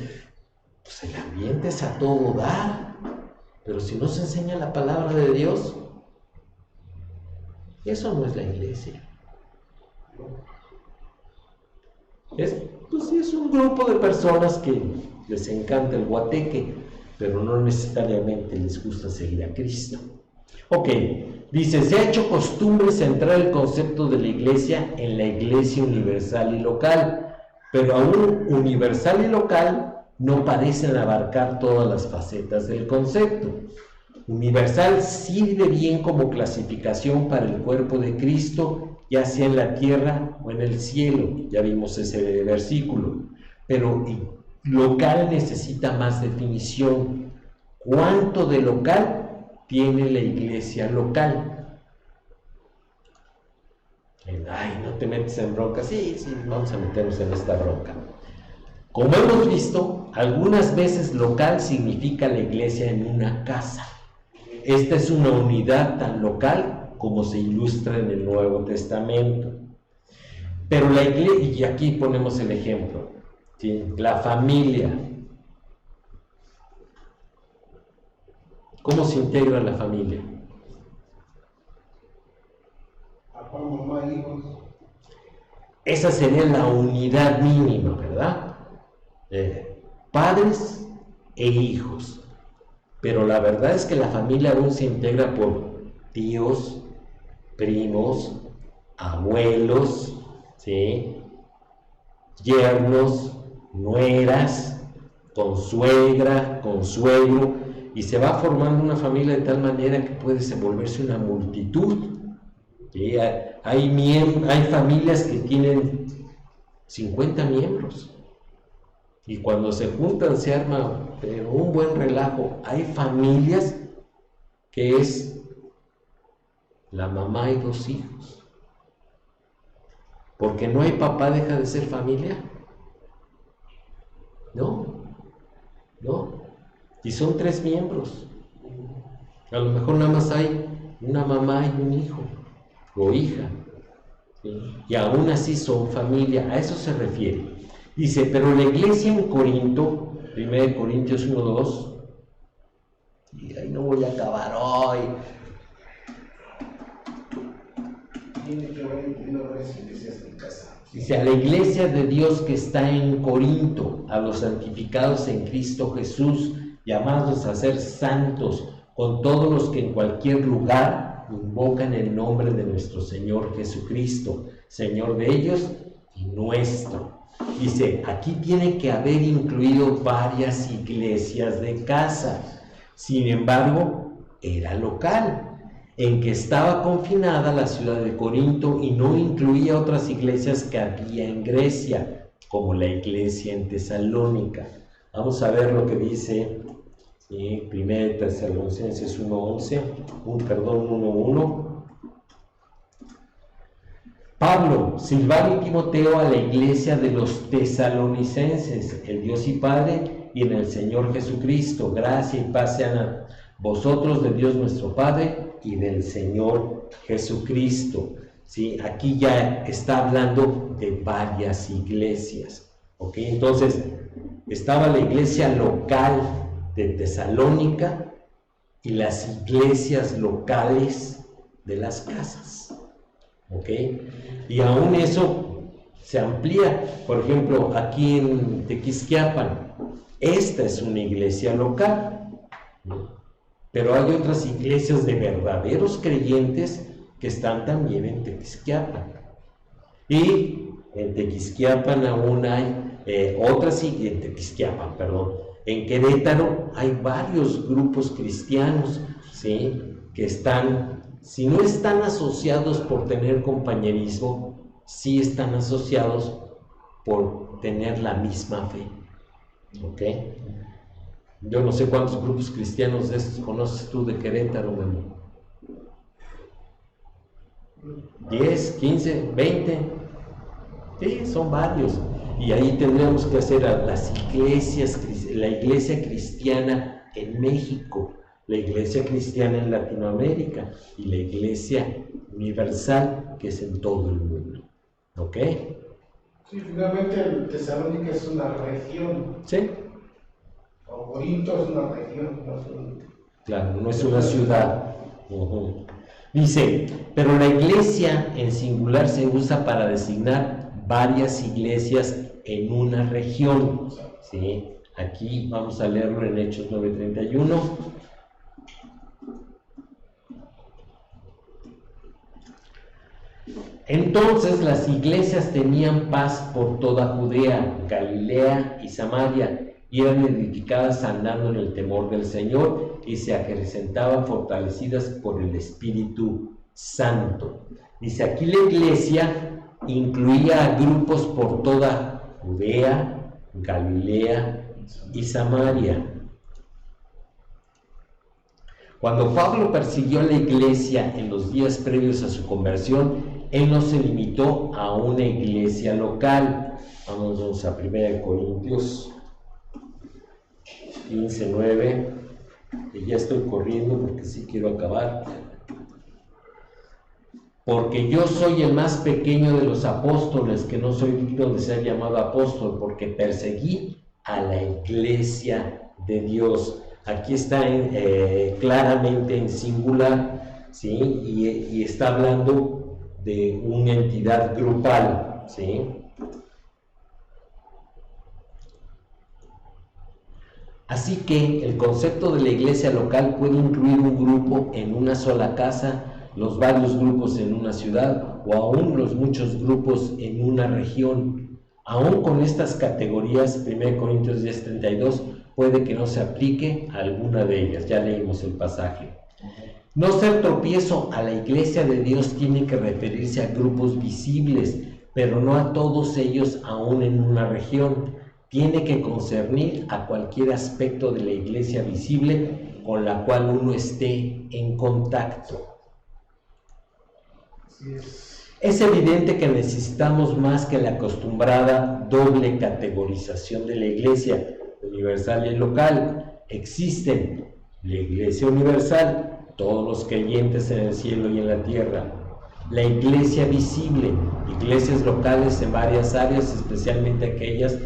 Speaker 1: pues el ambiente es a todo dar. Pero si no se enseña la palabra de Dios, eso no es la iglesia. Es un grupo de personas que les encanta el guateque, pero no necesariamente les gusta seguir a Cristo. Ok, dice, se ha hecho costumbre centrar el concepto de la iglesia en la iglesia universal y local, pero aún universal y local no parecen abarcar todas las facetas del concepto. Universal sirve bien como clasificación para el cuerpo de Cristo, ya sea en la tierra o en el cielo, ya vimos ese versículo, pero local necesita más definición. ¿Cuánto de local tiene la iglesia local? Ay, no te metes en bronca. Sí, vamos a meternos en esta bronca. Como hemos visto, algunas veces local significa la iglesia en una casa. Esta es una unidad tan local como se ilustra en el Nuevo Testamento. Pero la iglesia, y aquí ponemos el ejemplo, ¿sí? La familia. ¿Cómo se integra la familia?
Speaker 3: Papá, mamá, hijos.
Speaker 1: Esa sería la unidad mínima, ¿verdad? Padres e hijos. Pero la verdad es que la familia aún se integra por tíos, primos, abuelos, ¿sí? Yernos, nueras, consuegra, consuegro, y se va formando una familia de tal manera que puede volverse una multitud. ¿Sí? Hay familias que tienen 50 miembros. Y cuando se juntan se arma un buen relajo. Hay familias que es la mamá y 2 hijos. Porque no hay papá, deja de ser familia. No. Y son 3 miembros. A lo mejor nada más hay una mamá y un hijo o hija. ¿Sí? Y aún así son familia. A eso se refiere. Dice, pero la iglesia en Corinto, 1 Corintios 1:2, y ahí no voy a acabar hoy.
Speaker 3: Tiene que haber varias iglesias en casa.
Speaker 1: Dice, a la iglesia de Dios que está en Corinto, a los santificados en Cristo Jesús, llamados a ser santos, con todos los que en cualquier lugar invocan el nombre de nuestro Señor Jesucristo, Señor de ellos y nuestro. Dice, aquí tiene que haber incluido varias iglesias de casa. Sin embargo, era local, en que estaba confinada la ciudad de Corinto y no incluía otras iglesias que había en Grecia, como la iglesia en Tesalónica. Vamos a ver lo que dice 1 Tesalonicenses 1:1. Pablo, Silvano y Timoteo a la iglesia de los tesalonicenses, el Dios y Padre y en el Señor Jesucristo, gracia y paz sean a vosotros de Dios nuestro Padre y del Señor Jesucristo. ¿Sí? Aquí ya está hablando de varias iglesias. ¿Ok? Entonces, estaba la iglesia local de Tesalónica y las iglesias locales de las casas. ¿Ok? Y aún eso se amplía. Por ejemplo, aquí en Tequisquiapan, esta es una iglesia local, ¿no? Pero hay otras iglesias de verdaderos creyentes que están también en Tequisquiapan. Y en Tequisquiapan aún hay en Querétaro hay varios grupos cristianos, ¿sí? Que están, si no están asociados por tener compañerismo, sí están asociados por tener la misma fe. ¿Ok? Yo no sé cuántos grupos cristianos de estos conoces tú de Querétaro, Memo. 10, 15, 20. Sí, son varios. Y ahí tendríamos que hacer a las iglesias, la iglesia cristiana en México, la iglesia cristiana en Latinoamérica y la iglesia universal que es en todo el mundo. ¿Ok?
Speaker 3: Sí, finalmente el Tesalónica es una región.
Speaker 1: ¿Sí?
Speaker 3: O Corinto es una región, no es
Speaker 1: Claro, no es una ciudad. Dice, pero la iglesia en singular se usa para designar varias iglesias en una región. ¿Sí? Aquí vamos a leerlo en Hechos 9:31. Entonces las iglesias tenían paz por toda Judea, Galilea y Samaria, y eran edificadas andando en el temor del Señor y se acrecentaban fortalecidas por el Espíritu Santo. Dice, aquí la iglesia incluía a grupos por toda Judea, Galilea y Samaria. Cuando Pablo persiguió a la iglesia en los días previos a su conversión, él no se limitó a una iglesia local. Vamos a 1 Corintios 15:9, y ya estoy corriendo porque sí quiero acabar. Porque yo soy el más pequeño de los apóstoles, que no soy digno de ser llamado apóstol, porque perseguí a la iglesia de Dios. Aquí está claramente en singular, ¿sí? Y está hablando de una entidad grupal, ¿sí? Así que el concepto de la iglesia local puede incluir un grupo en una sola casa, los varios grupos en una ciudad o aún los muchos grupos en una región. Aún con estas categorías, 1 Corintios 10:32, puede que no se aplique a alguna de ellas. Ya leímos el pasaje. No ser tropiezo a la iglesia de Dios tiene que referirse a grupos visibles, pero no a todos ellos aún en una región. Tiene que concernir a cualquier aspecto de la iglesia visible con la cual uno esté en contacto. Es evidente que necesitamos más que la acostumbrada doble categorización de la iglesia universal y local. Existen la iglesia universal, todos los creyentes en el cielo y en la tierra; la iglesia visible, iglesias locales en varias áreas, especialmente aquellas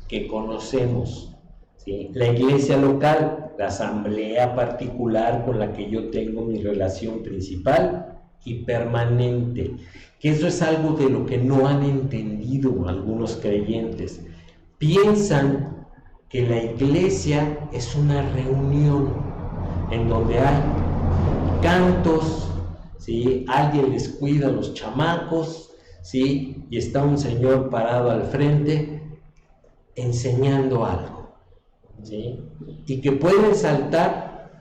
Speaker 1: que conocemos, ¿sí? La iglesia local, la asamblea particular con la que yo tengo mi relación principal y permanente, que eso es algo de lo que no han entendido algunos creyentes. Piensan que la iglesia es una reunión en donde hay cantos, ¿sí? Alguien les cuida a los chamacos, ¿sí? Y está un señor parado al frente enseñando algo, ¿sí? Y que pueden saltar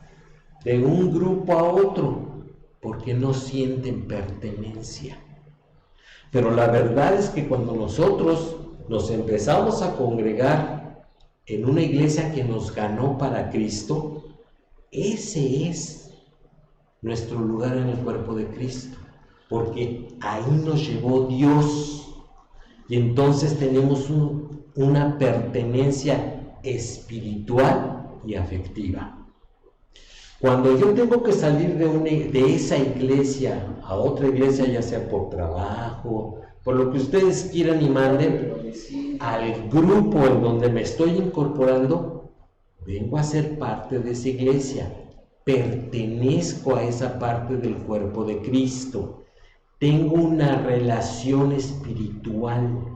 Speaker 1: de un grupo a otro porque no sienten pertenencia. Pero la verdad es que cuando nosotros nos empezamos a congregar en una iglesia que nos ganó para Cristo, ese es nuestro lugar en el cuerpo de Cristo, porque ahí nos llevó Dios, y entonces tenemos una pertenencia espiritual y afectiva. Cuando yo tengo que salir de esa iglesia a otra iglesia, ya sea por trabajo, por lo que ustedes quieran y manden, al grupo en donde me estoy incorporando, vengo a ser parte de esa iglesia, pertenezco a esa parte del cuerpo de Cristo, tengo una relación espiritual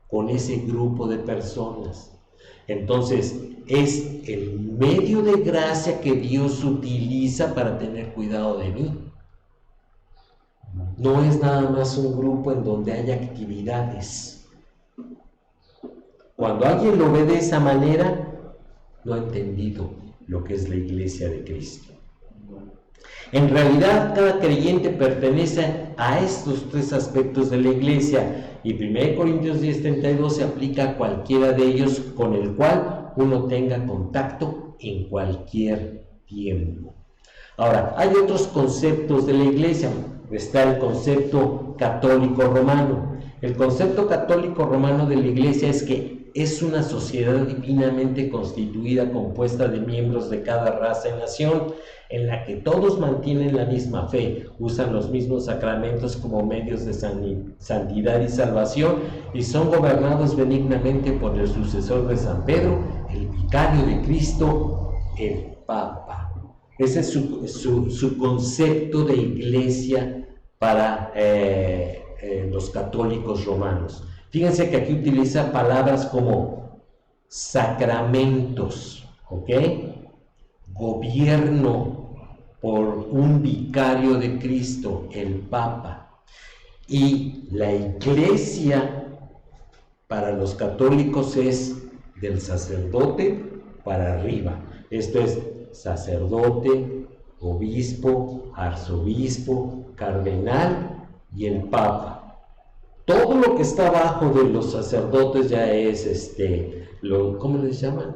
Speaker 1: con ese grupo de personas. Entonces, es el medio de gracia que Dios utiliza para tener cuidado de mí. No es nada más un grupo en donde haya actividades. Cuando alguien lo ve de esa manera, no ha entendido lo que es la iglesia de Cristo. En realidad, cada creyente pertenece a estos tres aspectos de la iglesia, Y 1 Corintios 10:32 se aplica a cualquiera de ellos con el cual uno tenga contacto en cualquier tiempo. Ahora, hay otros conceptos de la iglesia. Está el concepto católico romano. El concepto católico romano de la iglesia es que es una sociedad divinamente constituida, compuesta de miembros de cada raza y nación, en la que todos mantienen la misma fe, usan los mismos sacramentos como medios de santidad y salvación, y son gobernados benignamente por el sucesor de San Pedro, el vicario de Cristo, el Papa. Ese es su concepto de iglesia para los católicos romanos. Fíjense que aquí utiliza palabras como sacramentos, ¿ok? Gobierno por un vicario de Cristo, el Papa. Y la iglesia para los católicos es del sacerdote para arriba. Esto es sacerdote, obispo, arzobispo, cardenal y el Papa. Todo lo que está abajo de los sacerdotes ya es ¿cómo les llaman?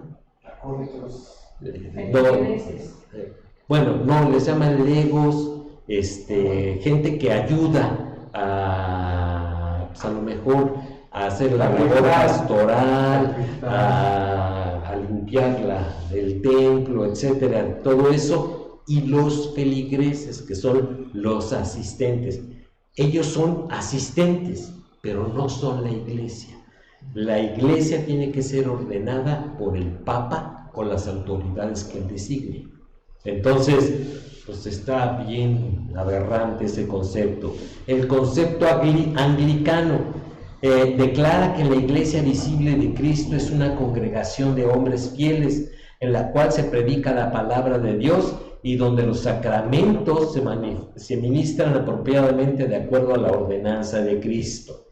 Speaker 1: Bueno, no, les llaman legos, gente que ayuda a lo mejor a hacer la labor pastoral, a limpiar el templo, etcétera, todo eso, y los feligreses, que son los asistentes. Ellos son asistentes, pero no son la iglesia. La iglesia tiene que ser ordenada por el Papa con las autoridades que él designe. Entonces, pues está bien aberrante ese concepto. El concepto anglicano declara que la iglesia visible de Cristo es una congregación de hombres fieles en la cual se predica la palabra de Dios y donde los sacramentos se ministran apropiadamente de acuerdo a la ordenanza de Cristo.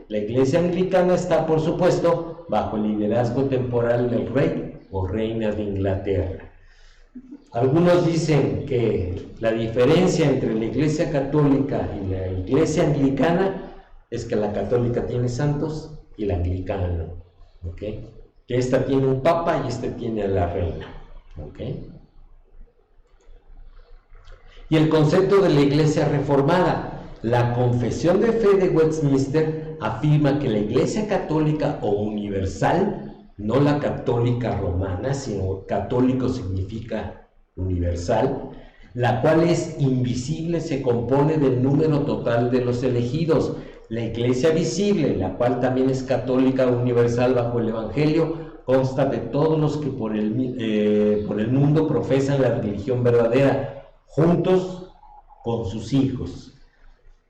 Speaker 1: La iglesia anglicana está, por supuesto, bajo el liderazgo temporal del rey o reina de Inglaterra. Algunos dicen que la diferencia entre la iglesia católica y la iglesia anglicana es que la católica tiene santos y la anglicana no, ¿ok? Que esta tiene un papa y esta tiene a la reina, ¿ok? Y el concepto de la iglesia reformada. La Confesión de Fe de Westminster afirma que la iglesia católica o universal, no la católica romana, sino católico significa universal, la cual es invisible, se compone del número total de los elegidos. La iglesia visible, la cual también es católica universal bajo el Evangelio, consta de todos los que por el mundo profesan la religión verdadera, juntos con sus hijos.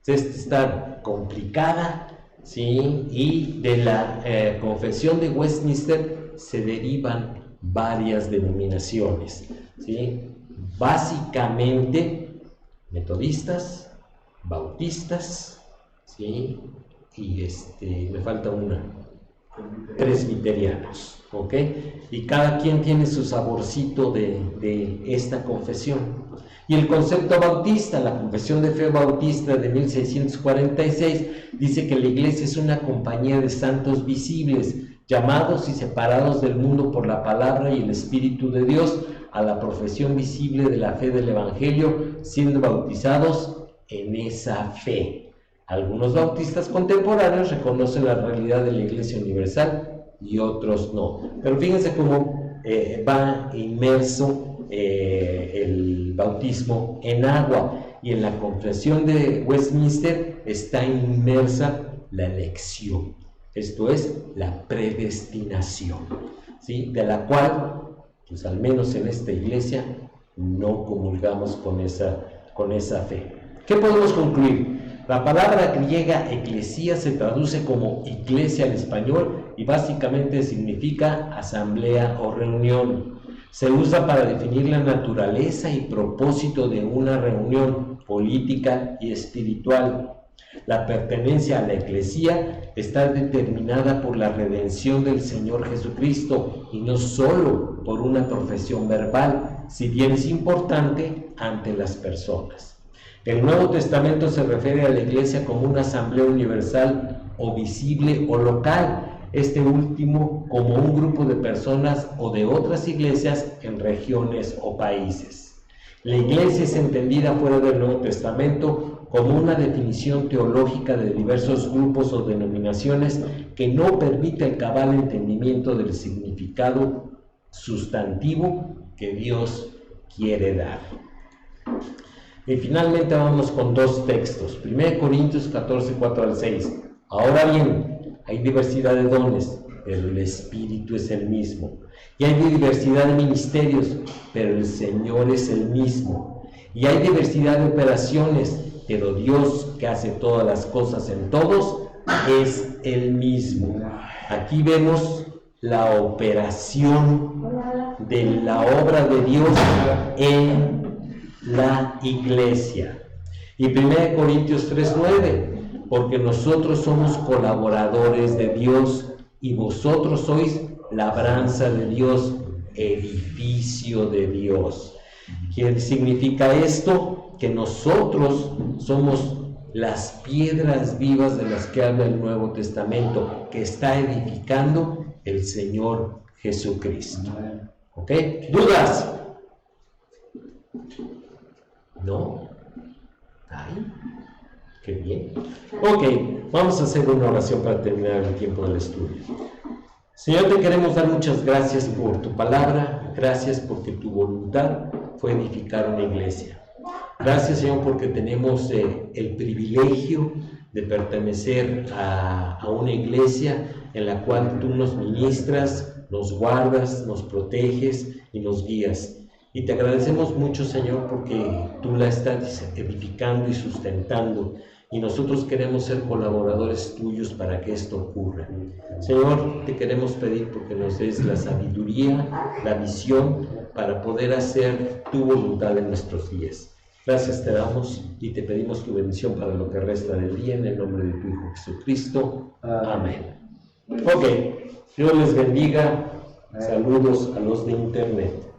Speaker 1: Esta está complicada, ¿sí? Y de la Confesión de Westminster se derivan varias denominaciones, ¿sí? Básicamente metodistas, bautistas, ¿sí? Y me falta una, presbiterianos, ¿ok? Y cada quien tiene su saborcito de esta confesión. Y el concepto bautista, la Confesión de Fe Bautista de 1646, dice que la iglesia es una compañía de santos visibles, llamados y separados del mundo por la palabra y el Espíritu de Dios, a la profesión visible de la fe del Evangelio, siendo bautizados en esa fe. Algunos bautistas contemporáneos reconocen la realidad de la Iglesia Universal y otros no. Pero fíjense cómo va inmerso el bautismo en agua, y en la Confesión de Westminster está inmersa la elección, esto es, la predestinación, ¿sí? De la cual, pues al menos en esta iglesia, no comulgamos con esa fe. ¿Qué podemos concluir? La palabra griega eclesía se traduce como iglesia al español y básicamente significa asamblea o reunión. Se usa para definir la naturaleza y propósito de una reunión política y espiritual. La pertenencia a la eclesía está determinada por la redención del Señor Jesucristo y no solo por una profesión verbal, si bien es importante ante las personas. El Nuevo Testamento se refiere a la iglesia como una asamblea universal o visible o local, este último como un grupo de personas o de otras iglesias en regiones o países. La iglesia es entendida fuera del Nuevo Testamento como una definición teológica de diversos grupos o denominaciones que no permite el cabal entendimiento del significado sustantivo que Dios quiere dar. Y finalmente vamos con dos textos. 1 Corintios 14, 4 al 6. Ahora bien, hay diversidad de dones, pero el Espíritu es el mismo. Y hay diversidad de ministerios, pero el Señor es el mismo. Y hay diversidad de operaciones, pero Dios, que hace todas las cosas en todos, es el mismo. Aquí vemos la operación de la obra de Dios en la iglesia. Y 1 Corintios 3:9, porque nosotros somos colaboradores de Dios y vosotros sois labranza de Dios, edificio de Dios. ¿Qué significa esto? Que nosotros somos las piedras vivas de las que habla el Nuevo Testamento, que está edificando el Señor Jesucristo. ¿Ok? ¿Dudas? ¿No? Ay, qué bien. Ok, vamos a hacer una oración para terminar el tiempo del estudio. Señor, te queremos dar muchas gracias por tu palabra, gracias porque tu voluntad fue edificar una iglesia. Gracias, Señor, porque tenemos el privilegio de pertenecer a una iglesia en la cual tú nos ministras, nos guardas, nos proteges y nos guías. Y te agradecemos mucho, Señor, porque tú la estás edificando y sustentando, y nosotros queremos ser colaboradores tuyos para que esto ocurra. Señor, te queremos pedir porque nos des la sabiduría, la visión para poder hacer tu voluntad en nuestros días. Gracias te damos y te pedimos tu bendición para lo que resta del día, en el nombre de tu Hijo Jesucristo. Amén. Ok, Dios les bendiga. Saludos a los de internet.